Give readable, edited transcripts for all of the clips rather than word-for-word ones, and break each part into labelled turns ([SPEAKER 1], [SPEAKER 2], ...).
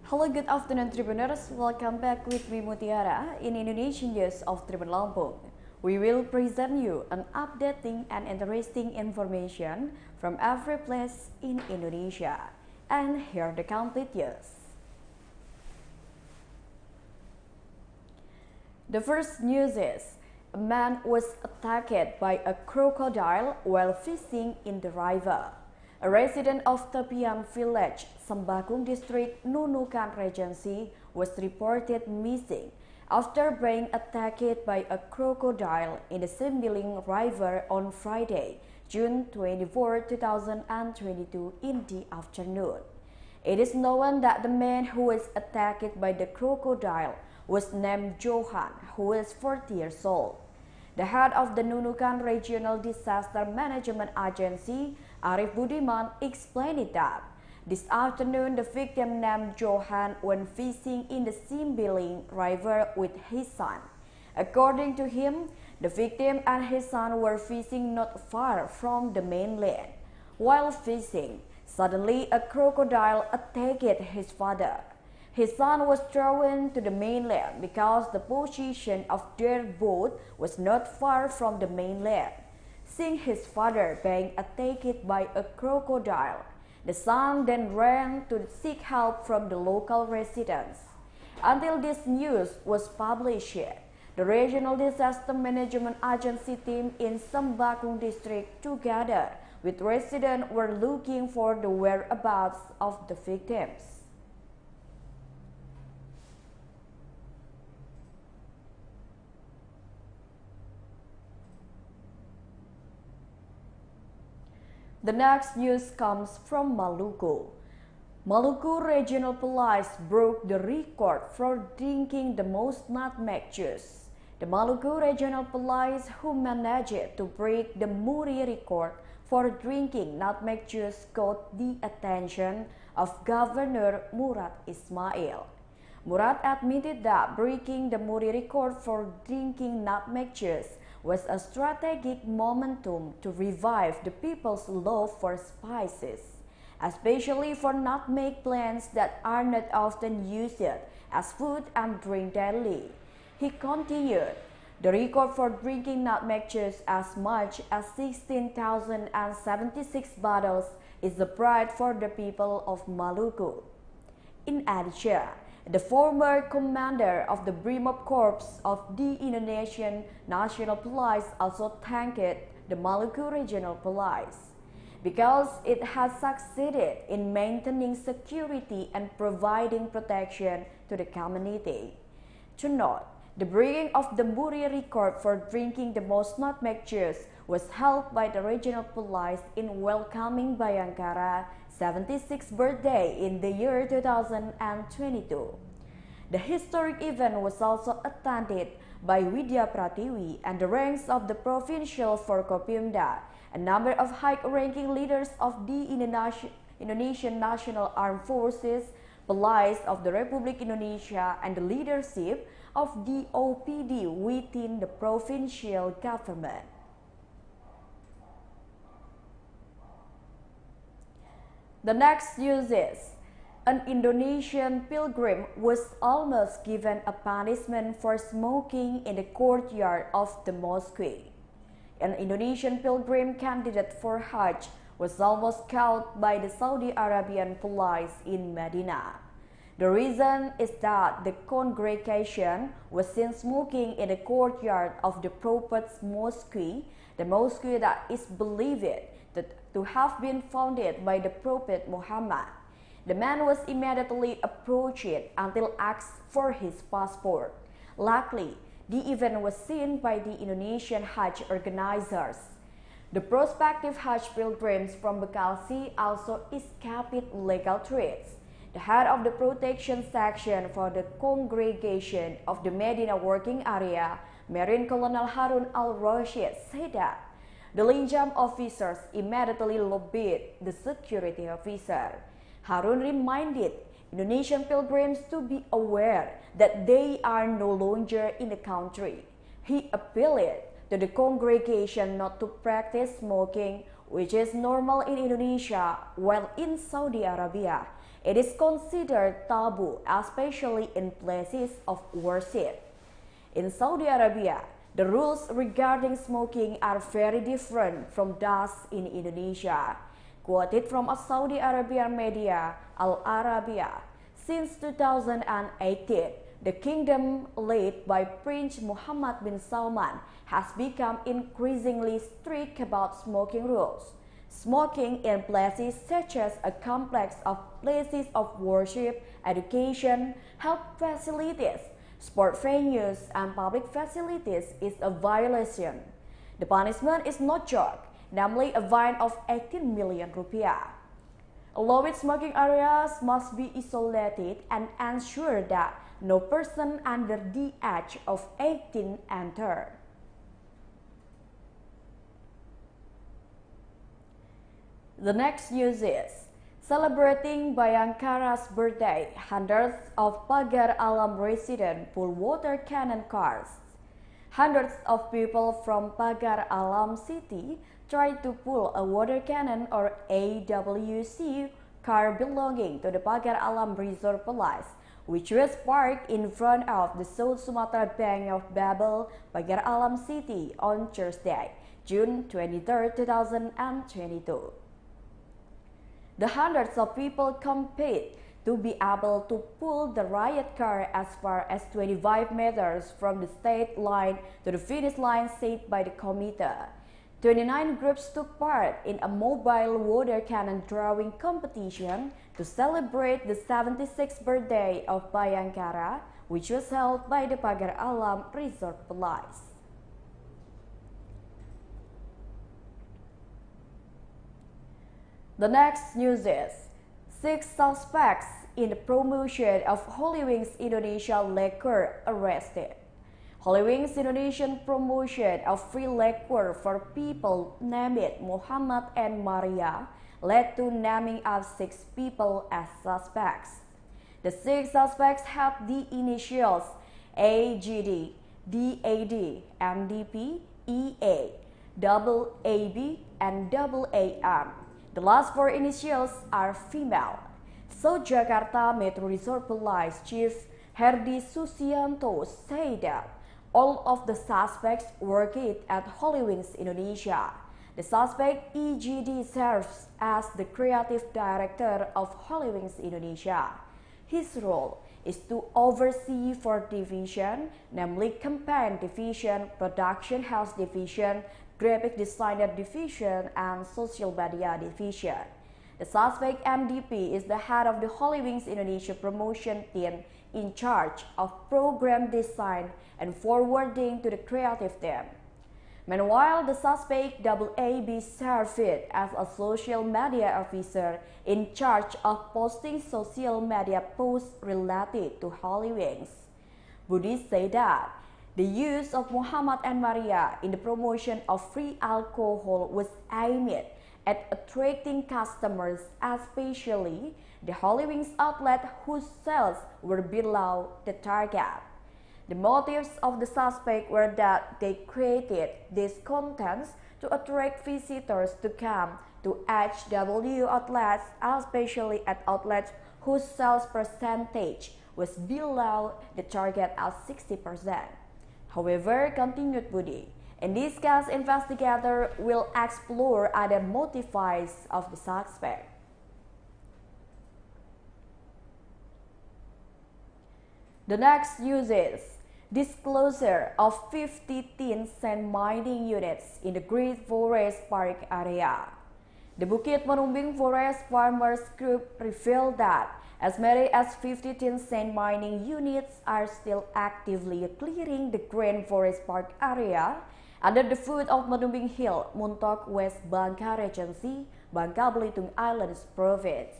[SPEAKER 1] Hello, good afternoon, Tribuners. Welcome back with me, Mutiara, in Indonesian News of Tribun Lampung. We will present you an updating and interesting information from every place in Indonesia. And here are the complete news. The first news is, a man was attacked by a crocodile while fishing in the river. A resident of Tepian Village, Sembakung District, Nunukan Regency, was reported missing after being attacked by a crocodile in the Sembiling River on Friday, June 24, 2022 in the afternoon. It is known that the man who was attacked by the crocodile was named Johan, who is 40 years old. The head of the Nunukan Regional Disaster Management Agency, Arif Budiman, explained that this afternoon the victim named Johan went fishing in the Sembiling River with his son. According to him, the victim and his son were fishing not far from the mainland. While fishing, suddenly a crocodile attacked his father. His son was thrown to the mainland because the position of their boat was not far from the mainland. Seeing his father being attacked by a crocodile, the son then ran to seek help from the local residents. Until this news was published, the Regional Disaster Management Agency team in Sembakung District, together with residents, were looking for the whereabouts of the victims. The next news comes from Maluku. Maluku Regional Police broke the record for drinking the most nutmeg juice. The Maluku Regional Police, who managed to break the MURI record for drinking nutmeg juice, got the attention of Governor Murad Ismail. Murad admitted that breaking the MURI record for drinking nutmeg juice was a strategic momentum to revive the people's love for spices, especially for nutmeg plants that are not often used as food and drink daily. He continued, the record for drinking nutmeg juice as much as 16,076 bottles is the pride for the people of Maluku. In addition, the former commander of the Brimob Corps of the Indonesian National Police also thanked the Maluku Regional Police because it has succeeded in maintaining security and providing protection to the community. To note, the breaking of the MURI record for drinking the most nutmeg juice was held by the Regional Police in welcoming Bayangkara's 76th birthday in the year 2022. The historic event was also attended by Widya Pratiwi and the ranks of the Provincial Forkopimda, a number of high-ranking leaders of the Indonesian National Armed Forces, police of the Republic Indonesia, and the leadership of the OPD within the provincial government. The next news is, an Indonesian pilgrim was almost given a punishment for smoking in the courtyard of the mosque. An Indonesian pilgrim candidate for Hajj was almost caught by the Saudi Arabian police in Medina. The reason is that the congregation was seen smoking in the courtyard of the Prophet's Mosque, the mosque that is believed to have been founded by the Prophet Muhammad. The man was immediately approached until asked for his passport. Luckily, the event was seen by the Indonesian Hajj organizers. The prospective Hajj pilgrims from Bekasi also escaped legal threats. The head of the protection section for the congregation of the Medina working area, Marine Colonel Harun Al-Rashid, said that the Linjam officers immediately lobbied the security officer. Harun reminded Indonesian pilgrims to be aware that they are no longer in the country. He appealed to the congregation not to practice smoking, which is normal in Indonesia, while in Saudi Arabia, it is considered taboo, especially in places of worship. In Saudi Arabia, the rules regarding smoking are very different from those in Indonesia. Quoted from a Saudi Arabian media, Al Arabiya, since 2018, the kingdom led by Prince Muhammad bin Salman has become increasingly strict about smoking rules. Smoking in places such as a complex of places of worship, education, health facilities, sport venues, and public facilities is a violation. The punishment is no joke, namely a fine of 18 million rupiah. Allowed smoking areas must be isolated and ensure that no person under the age of 18 enter. The next news is, celebrating Bayangkara's birthday, hundreds of Pagar Alam residents pull water cannon cars. Hundreds of people from Pagar Alam City tried to pull a water cannon or AWC car belonging to the Pagar Alam Resort Palace, which was parked in front of the South Sumatra Bank of Babel, Pagar Alam City on Thursday, June 23, 2022. The hundreds of people compete to be able to pull the riot car as far as 25 meters from the state line to the finish line set by the committee. 29 groups took part in a mobile water cannon drawing competition to celebrate the 76th birthday of Bayangkara, which was held by the Pagar Alam Resort Palace. The next news is, 6 suspects in the promotion of Holy Wings Indonesia liquor arrested. Holy Wings Indonesian promotion of free liquor for people named Muhammad and Maria led to naming of 6 people as suspects. The 6 suspects have the initials AGD, DAD, MDP, EA, AB, and AM. The last 4 initials are female. So Jakarta Metro Resort Police Chief Herdi Susianto said that all of the suspects worked at Holy Wings Indonesia. The suspect EGD serves as the creative director of Holy Wings Indonesia. His role is to oversee 4 divisions, namely Campaign Division, Production House Division, Graphic Designer Division, and Social Media Division. The suspect MDP is the head of the Holy Wings Indonesia promotion team in charge of program design and forwarding to the creative team. Meanwhile, the suspect AB served as a social media officer in charge of posting social media posts related to Holy Wings. Budi said that the use of Muhammad and Maria in the promotion of free alcohol was aimed at attracting customers, especially the Holy Wings outlet whose sales were below the target. The motives of the suspect were that they created these contents to attract visitors to come to HW outlets, especially at outlets whose sales percentage was below the target of 60%. However, continued Budi, in this case, investigators will explore other motives of the suspect. The next news is disclosure of 50 tin sand mining units in the Great Forest Park area. The Bukit Menumbing Forest Farmers Group revealed that as many as 50 tin sand mining units are still actively clearing the Grand Forest Park area under the foot of Menumbing Hill, Muntok West Bangka Regency, Bangka Belitung Islands Province.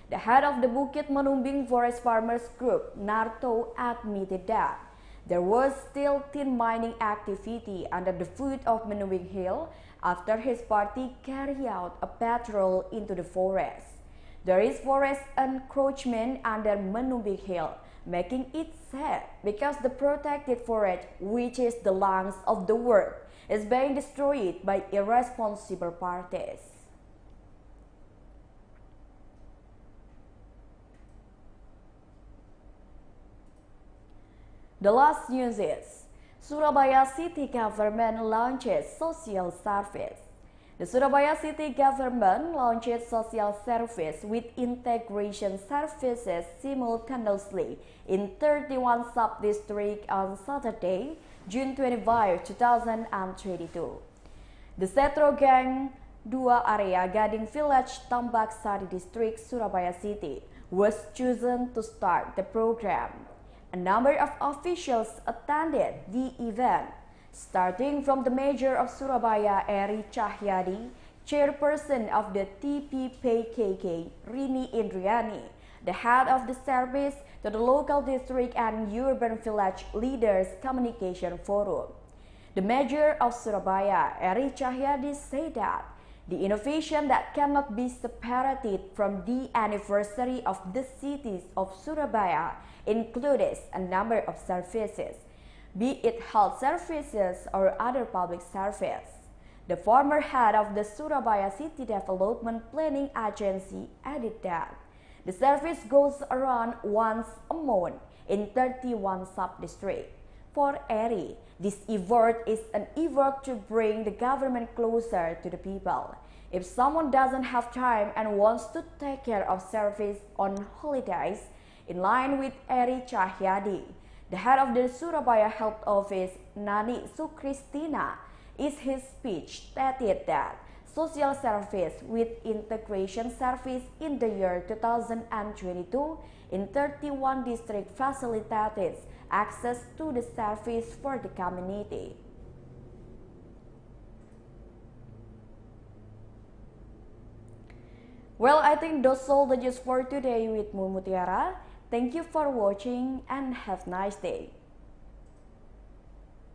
[SPEAKER 1] The head of the Bukit Menumbing Forest Farmers Group, Narto, admitted that there was still tin mining activity under the foot of Menumbing Hill after his party carried out a patrol into the forest. There is forest encroachment under Menumbing Hill, making it sad because the protected forest, which is the lungs of the world, is being destroyed by irresponsible parties. The last news is Surabaya City Government launches social service. The Surabaya City Government launched social service with integration services simultaneously in 31 sub-districts on Saturday, June 25, 2022. The Setro Gang 2 area Gading Village, Tambak Sari District, Surabaya City was chosen to start the program. A number of officials attended the event, starting from the Mayor of Surabaya, Eri Cahyadi, Chairperson of the TPPKK, Rini Indriani, the head of the service to the local district and urban village leaders communication forum. The Mayor of Surabaya, Eri Cahyadi, said that the innovation that cannot be separated from the anniversary of the cities of Surabaya includes a number of services, be it health services or other public service. The former head of the Surabaya City Development Planning Agency added that the service goes around once a month in 31 sub-districts. For Eri, this effort is an effort to bring the government closer to the people. If someone doesn't have time and wants to take care of service on holidays, in line with Eri Cahyadi, the head of the Surabaya Health Office, Nani Sukristina, in his speech stated that social service with integration service in the year 2022 in 31 districts facilitated access to the service for the community. Well, I think that's all the news for today with Mutiara. Thank you for watching and have a nice day.